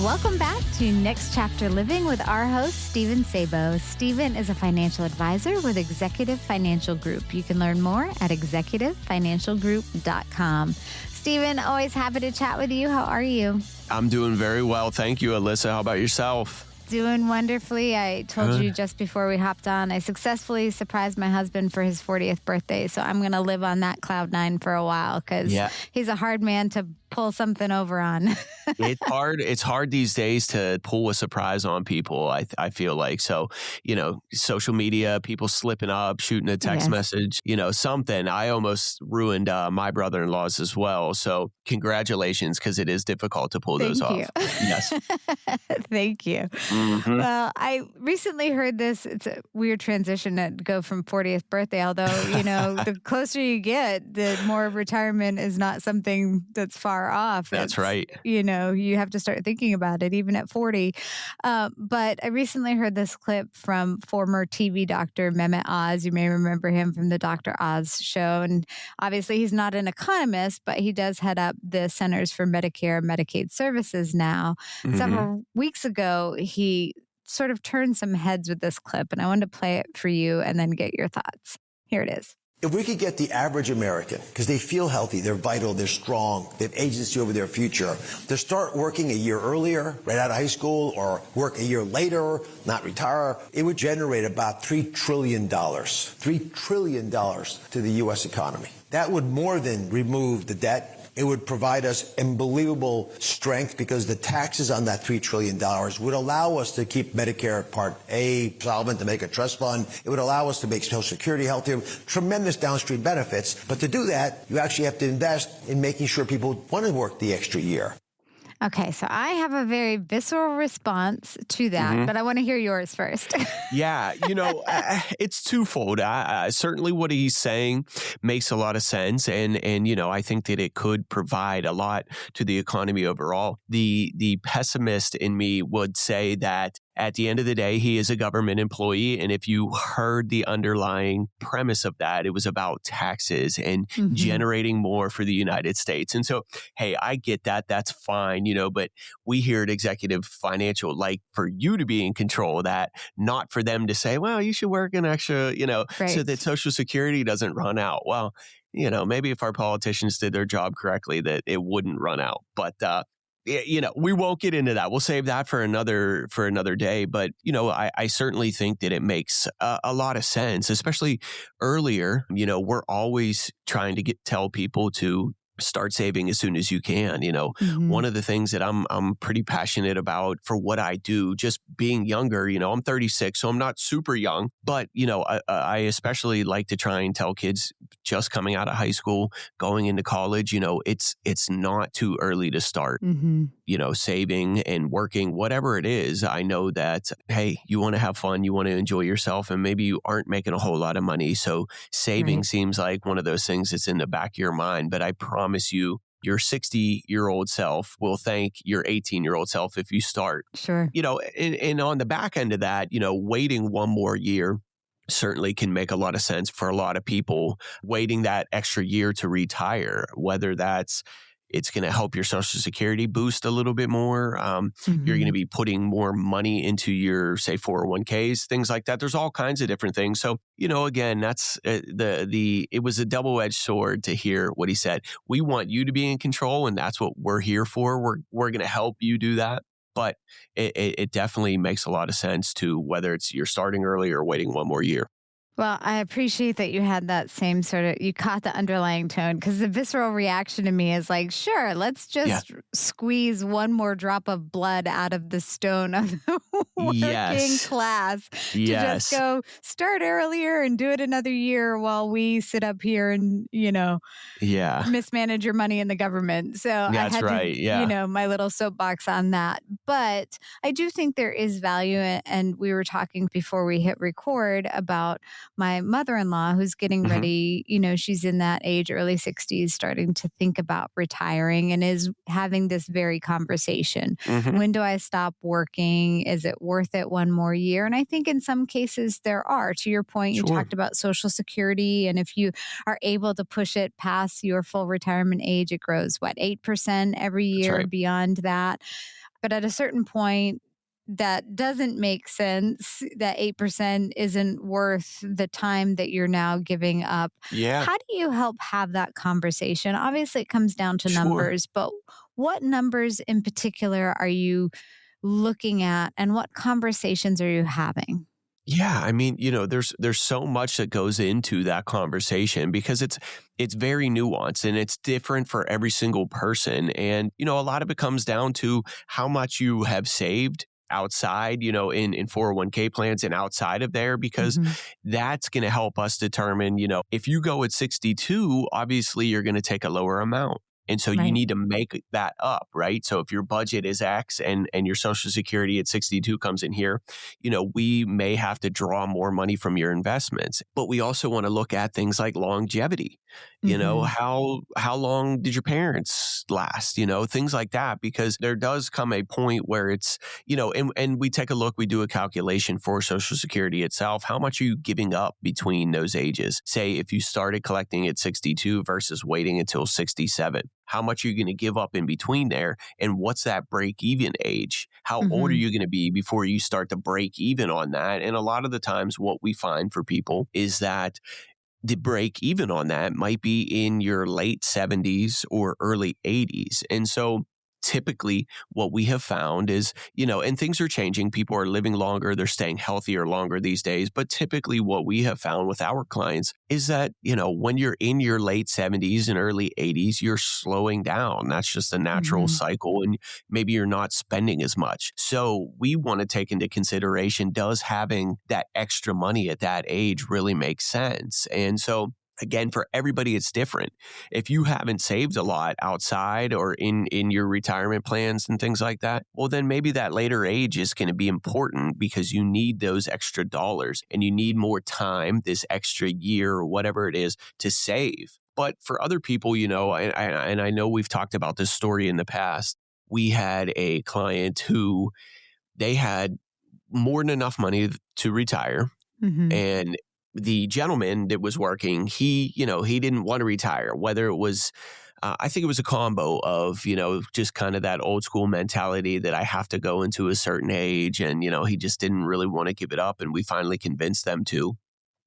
Welcome back to Next Chapter Living with our host, Steven Sabo. Steven is a financial advisor with Executive Financial Group. You can learn more at executivefinancialgroup.com. Steven, always happy to chat with you. How are you? I'm doing very well. Thank you, Alyssa. How about yourself? Doing wonderfully. I told you just before we hopped on, I successfully surprised my husband for his 40th birthday. So I'm going to live on that cloud nine for a while because he's a hard man to pull something over on. It's hard. It's hard these days to pull a surprise on people, I feel like. So, social media, people slipping up, shooting a text message, something. I almost ruined my brother-in-law's as well. So congratulations, because it is difficult to pull those off. Yes. Thank you. Mm-hmm. Well, I recently heard this. It's a weird transition to go from 40th birthday, although, the closer you get, the more retirement is not something that's far off. That's right. You have to start thinking about it even at 40. But I recently heard this clip from former TV doctor Mehmet Oz. You may remember him from the Dr. Oz show. And obviously he's not an economist, but he does head up the Centers for Medicare and Medicaid Services now. Mm-hmm. Several weeks ago, he sort of turned some heads with this clip, and I wanted to play it for you and then get your thoughts. Here it is. If we could get the average American, because they feel healthy, they're vital, they're strong, they have agency over their future, to start working a year earlier, right out of high school, or work a year later, not retire, it would generate about $3 trillion. $3 trillion to the U.S. economy. That would more than remove the debt. It would provide us unbelievable strength because the taxes on that $3 trillion would allow us to keep Medicare Part A solvent, to make a trust fund. It would allow us to make Social Security healthier, tremendous downstream benefits. But to do that, you actually have to invest in making sure people want to work the extra year. Okay, so I have a very visceral response to that, but I want to hear yours first. Yeah, it's twofold. Certainly what he's saying makes a lot of sense. And I think that it could provide a lot to the economy overall. The pessimist in me would say that at the end of the day, he is a government employee. And if you heard the underlying premise of that, it was about taxes and generating more for the United States. And so, hey, I get that. That's fine, but we here at Executive Financial like for you to be in control of that, not for them to say, well, you should work an extra, so that Social Security doesn't run out. Well, maybe if our politicians did their job correctly, that it wouldn't run out. But, we won't get into that. We'll save that for another day. But, I certainly think that it makes a lot of sense, especially earlier. We're always trying to tell people to start saving as soon as you can. One of the things that I'm pretty passionate about for what I do, just being younger, I'm 36, so I'm not super young, but, I especially like to try and tell kids just coming out of high school, going into college, it's not too early to start, saving and working, whatever it is. I know that, hey, you want to have fun, you want to enjoy yourself, and maybe you aren't making a whole lot of money. So saving seems like one of those things that's in the back of your mind, but I promise you, your 60-year-old self will thank your 18-year-old self if you start. Sure. And on the back end of that, waiting one more year certainly can make a lot of sense for a lot of people. Waiting that extra year to retire, whether it's going to help your Social Security boost a little bit more. You're going to be putting more money into your, say, 401ks, things like that. There's all kinds of different things. So, again, that's it was a double-edged sword to hear what he said. We want you to be in control, and that's what we're here for. We're going to help you do that. But it definitely makes a lot of sense to whether it's you're starting early or waiting one more year. Well, I appreciate that you had that same you caught the underlying tone, because the visceral reaction to me is like, sure, let's just squeeze one more drop of blood out of the stone of the working class to just go start earlier and do it another year while we sit up here and, mismanage your money in the government. So I had to, my little soapbox on that. But I do think there is value. And we were talking before we hit record about my mother-in-law who's getting ready, she's in that age, early 60s, starting to think about retiring and is having this very conversation. When do I stop working? Is it worth it one more year? And I think in some cases there are. To your point, you talked about Social Security. And if you are able to push it past your full retirement age, it grows, 8% every year beyond that. But at a certain point, that doesn't make sense. That 8% isn't worth the time that you're now giving up. Yeah, How do you help have that conversation? Obviously, it comes down to sure. numbers, but what numbers in particular are you looking at and what conversations are you having? Yeah, I mean, there's so much that goes into that conversation because it's very nuanced and it's different for every single person. And, a lot of it comes down to how much you have saved outside, in 401k plans and outside of there, because Hmm. that's going to help us determine, if you go at 62, obviously you're going to take a lower amount. And so you Right. need to make that up, right? So if your budget is X and your Social Security at 62 comes in here, we may have to draw more money from your investments. But we also want to look at things like longevity. Hmm. How long did your parents last? Things like that, because there does come a point where it's, and we take a look, we do a calculation for Social Security itself. How much are you giving up between those ages? Say if you started collecting at 62 versus waiting until 67. How much are you going to give up in between there? And what's that break even age? How old are Hmm. you going to be before you start to break even on that? And a lot of the times, what we find for people is that the break even on that might be in your late 70s or early 80s. And so typically what we have found is, and things are changing. People are living longer. They're staying healthier longer these days. But typically what we have found with our clients is that, when you're in your late 70s and early 80s, you're slowing down. That's just a natural Hmm. cycle. And maybe you're not spending as much. So we want to take into consideration, does having that extra money at that age really make sense? And so again, for everybody, it's different. If you haven't saved a lot outside or in your retirement plans and things like that, well, then maybe that later age is going to be important because you need those extra dollars and you need more time, this extra year or whatever it is, to save. But for other people, and I know we've talked about this story in the past. We had a client who they had more than enough money to retire. Hmm. And the gentleman that was working, he didn't want to retire, whether it was, I think it was a combo of, just kind of that old school mentality that I have to go into a certain age. And, he just didn't really want to give it up. And we finally convinced them to.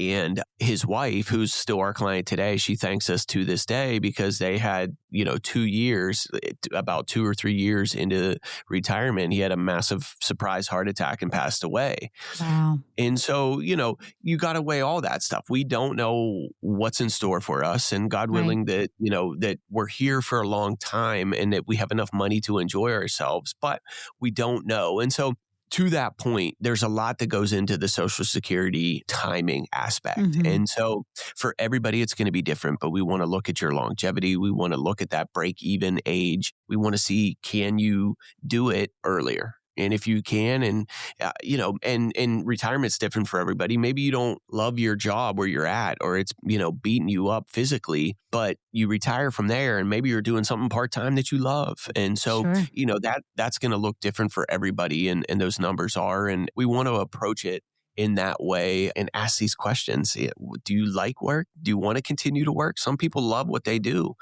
And his wife, who's still our client today, she thanks us to this day because they had, 2 years, about 2 or 3 years into retirement, he had a massive surprise heart attack and passed away. Wow. And so, you got to weigh all that stuff. We don't know what's in store for us. And God Right. willing that, that we're here for a long time and that we have enough money to enjoy ourselves, but we don't know. And so, to that point, there's a lot that goes into the Social Security timing aspect. Hmm. And so for everybody, it's going to be different, but we want to look at your longevity. We want to look at that break even age. We want to see, can you do it earlier? And if you can, and and retirement's different for everybody. Maybe you don't love your job where you're at, or it's beating you up physically, but you retire from there, and maybe you're doing something part time that you love. And so Sure. that's going to look different for everybody, and those numbers are, and we want to approach it in that way and ask these questions. Do you like work? Do you want to continue to work? Some people love what they do.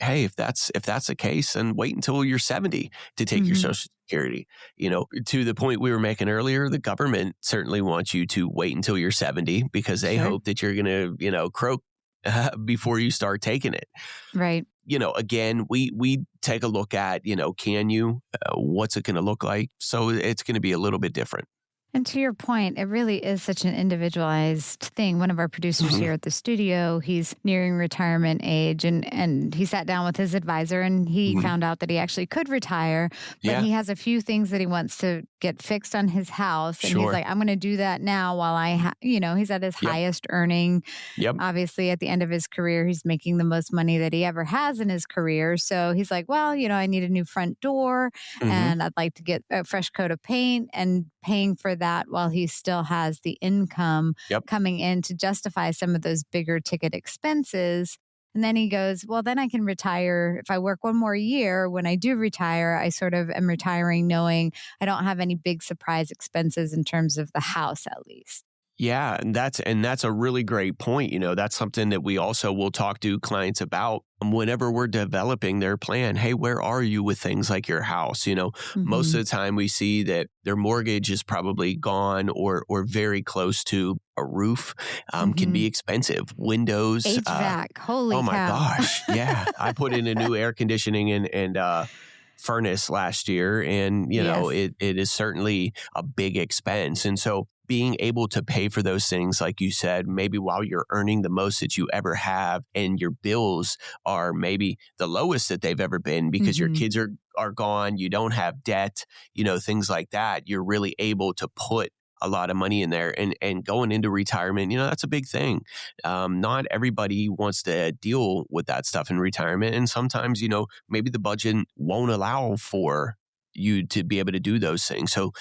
Hey, if that's the case, then wait until you're 70 to take your Hmm. Social Security. To the point we were making earlier, the government certainly wants you to wait until you're 70 because they Sure. hope that you're going to, croak before you start taking it. Right. Again, we take a look at, can you, what's it going to look like? So it's going to be a little bit different. And to your point, it really is such an individualized thing. One of our producers Mhm. here at the studio, he's nearing retirement age and he sat down with his advisor and he Mhm. found out that he actually could retire, but Yeah, he has a few things that he wants to get fixed on his house. And he's sure. like, I'm going to do that now while he's at his Yep. highest earning. Yep. Obviously, at the end of his career, he's making the most money that he ever has in his career. So he's like, well, I need a new front door Hmm. and I'd like to get a fresh coat of paint and paying for that while he still has the income Yep. coming in to justify some of those bigger ticket expenses. And then he goes, well, then I can retire. If I work one more year, when I do retire, I sort of am retiring knowing I don't have any big surprise expenses in terms of the house, at least. Yeah, and that's a really great point. That's something that we also will talk to clients about whenever we're developing their plan. Hey, where are you with things like your house? Most Hmm. of the time we see that their mortgage is probably gone or very close to a roof. Can Hmm. be expensive. Windows. HVAC. Oh Holy my cow. gosh, yeah. I put in a new air conditioning and furnace last year, and Yes. it is certainly a big expense. And so being able to pay for those things, like you said, maybe while you're earning the most that you ever have, and your bills are maybe the lowest that they've ever been because your Hmm. kids are gone, you don't have debt, things like that. You're really able to put a lot of money in there, and going into retirement, that's a big thing. Not everybody wants to deal with that stuff in retirement. And sometimes, maybe the budget won't allow for you to be able to do those things. So,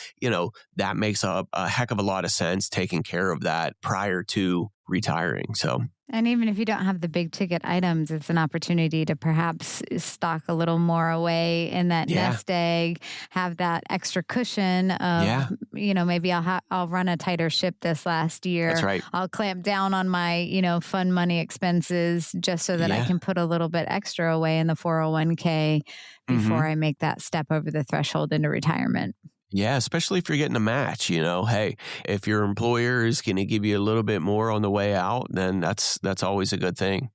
that makes a heck of a lot of sense, taking care of that prior to retiring. So, And even if you don't have the big ticket items, it's an opportunity to perhaps stock a little more away in that yeah, nest egg, have that extra cushion yeah, of, maybe I'll run a tighter ship this last that's year. right. I'll clamp down on my, fun money expenses just so that I Yeah. can put a little bit extra away in the 401k before hmm I make that step over the threshold into retirement. Yeah, especially if you're getting a match, hey, if your employer is going to give you a little bit more on the way out, then that's always a good thing.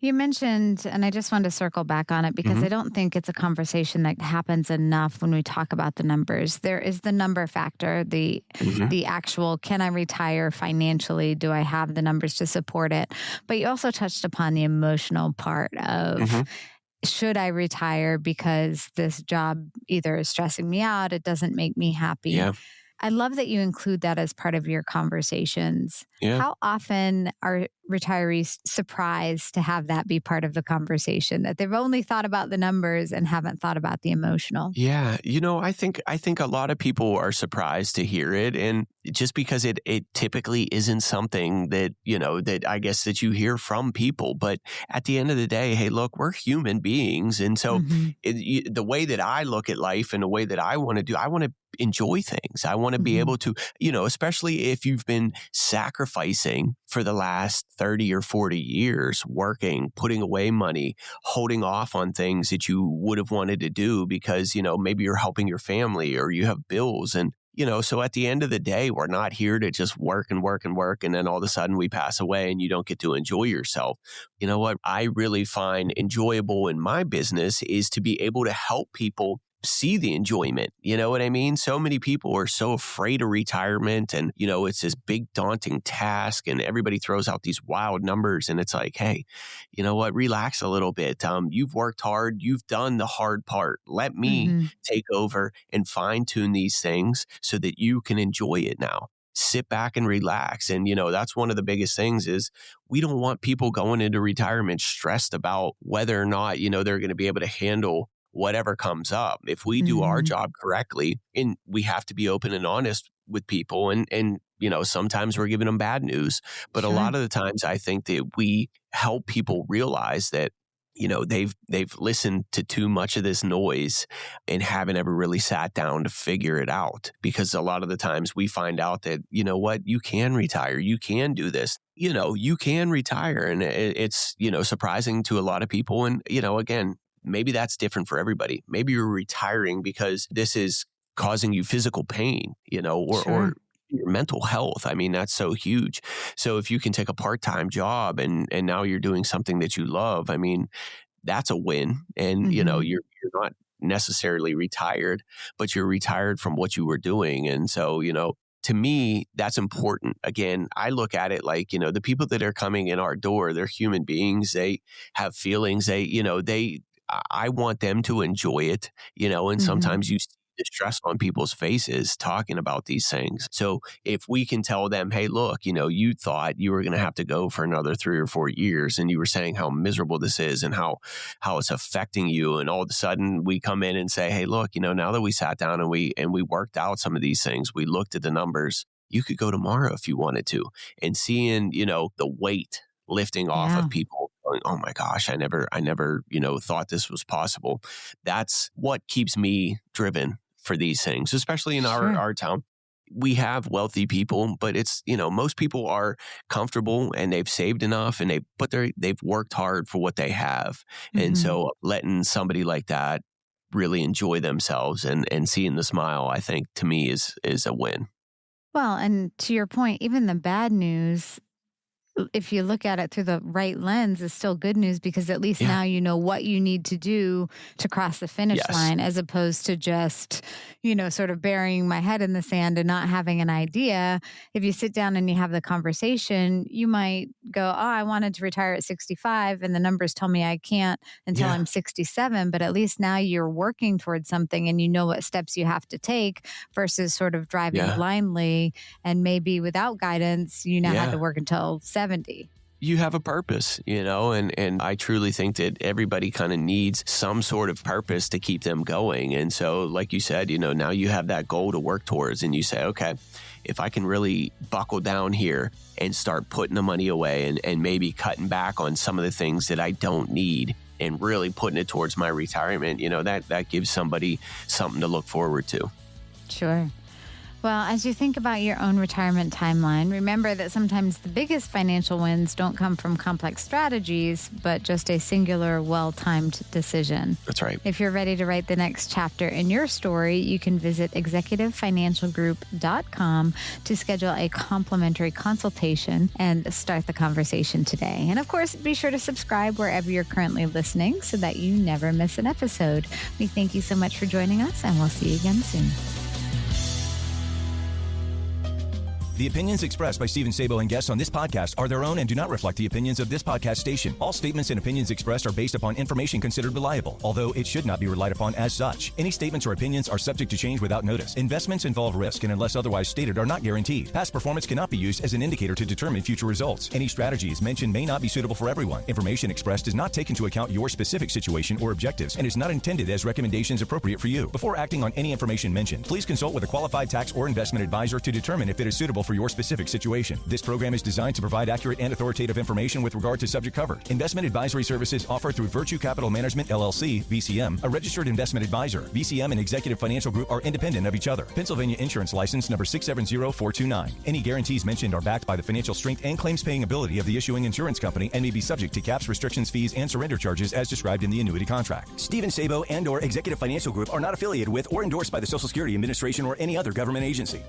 You mentioned, and I just wanted to circle back on it because hmm I don't think it's a conversation that happens enough when we talk about the numbers. There is the number factor, the hmm the actual, can I retire financially? Do I have the numbers to support it? But you also touched upon the emotional part of, hmm should I retire because this job either is stressing me out, it doesn't make me happy. Yeah. I love that you include that as part of your conversations. Yeah. How often are retirees surprised to have that be part of the conversation, that they've only thought about the numbers and haven't thought about the emotional? Yeah, I think a lot of people are surprised to hear it, and just because it typically isn't something that that I guess that you hear from people. But at the end of the day, hey, look, we're human beings, and so Hmm. the way that I look at life and the way that I want to do, I want to enjoy things. I want to be Hmm. able to, especially if you've been sacrificing for the last 30 or 40 years, working, putting away money, holding off on things that you would have wanted to do because, maybe you're helping your family or you have bills. And, so at the end of the day, we're not here to just work and work and work. And then all of a sudden we pass away and you don't get to enjoy yourself. You know what I really find enjoyable in my business is to be able to help people see the enjoyment. You know what I mean? So many people are so afraid of retirement, and, it's this big daunting task, and everybody throws out these wild numbers. And it's like, hey, you know what? Relax a little bit. You've worked hard. You've done the hard part. Let me Hmm. take over and fine tune these things so that you can enjoy it now. Sit back and relax. And, that's one of the biggest things is we don't want people going into retirement stressed about whether or not, they're going to be able to handle whatever comes up. If we do our Hmm. job correctly, and we have to be open and honest with people, and sometimes we're giving them bad news, but a Sure. lot of the times I think that we help people realize that they've listened to too much of this noise and haven't ever really sat down to figure it out. Because a lot of the times we find out that, what, you can retire, you can do this, you can retire. And it's, surprising to a lot of people. And, again, maybe that's different for everybody. Maybe you're retiring because this is causing you physical pain, or Sure. your mental health. I mean, that's so huge. So if you can take a part-time job and now you're doing something that you love, I mean, that's a win. And, Hmm. you're not necessarily retired, but you're retired from what you were doing. And so, to me, that's important. Again, I look at it like, the people that are coming in our door, they're human beings. They have feelings. I want them to enjoy it, and Hmm. sometimes you see the stress on people's faces talking about these things. So if we can tell them, hey, look, you thought you were going to have to go for another 3 or 4 years, and you were saying how miserable this is and how it's affecting you. And all of a sudden we come in and say, hey, look, now that we sat down and we worked out some of these things, we looked at the numbers, you could go tomorrow if you wanted to. And seeing, the weight lifting off of Yeah. people going, oh my gosh, I never, thought this was possible. That's what keeps me driven for these things, especially in our, Sure. our town. we have wealthy people, but it's, most people are comfortable and they've saved enough and they've worked hard for what they have. Mm-hmm. And so letting somebody like that really enjoy themselves and seeing the smile, I think to me is a win. Well, and to your point, even the bad news, if you look at it through the right lens, is still good news, because at least now you know what you need to do to cross the finish line, as opposed to just, sort of burying my head in the sand and not having an idea. If you sit down and you have the conversation, you might go, I wanted to retire at 65 and the numbers tell me I can't until I'm 67. But at least now you're working towards something and you know what steps you have to take, versus sort of driving blindly and maybe without guidance, you now had to work until 70. You have a purpose, and I truly think that everybody kind of needs some sort of purpose to keep them going. And so, like you said, now you have that goal to work towards, and you say, okay, if I can really buckle down here and start putting the money away and maybe cutting back on some of the things that I don't need and really putting it towards my retirement, that gives somebody something to look forward to. Sure. Well, as you think about your own retirement timeline, remember that sometimes the biggest financial wins don't come from complex strategies, but just a singular, well-timed decision. That's right. If you're ready to write the next chapter in your story, you can visit executivefinancialgroup.com to schedule a complimentary consultation and start the conversation today. And of course, be sure to subscribe wherever you're currently listening so that you never miss an episode. We thank you so much for joining us, and we'll see you again soon. The opinions expressed by Steven Sabo and guests on this podcast are their own and do not reflect the opinions of this podcast station. All statements and opinions expressed are based upon information considered reliable, although it should not be relied upon as such. Any statements or opinions are subject to change without notice. Investments involve risk and, unless otherwise stated, are not guaranteed. Past performance cannot be used as an indicator to determine future results. Any strategies mentioned may not be suitable for everyone. Information expressed does not take into account your specific situation or objectives and is not intended as recommendations appropriate for you. Before acting on any information mentioned, please consult with a qualified tax or investment advisor to determine if it is suitable for your specific situation. This program is designed to provide accurate and authoritative information with regard to subject covered. Investment advisory services offered through Virtue Capital Management, LLC, VCM, a registered investment advisor. VCM and Executive Financial Group are independent of each other. Pennsylvania Insurance License number 670429. Any guarantees mentioned are backed by the financial strength and claims paying ability of the issuing insurance company and may be subject to caps, restrictions, fees, and surrender charges as described in the annuity contract. Steven Sabo and/or Executive Financial Group are not affiliated with or endorsed by the Social Security Administration or any other government agency.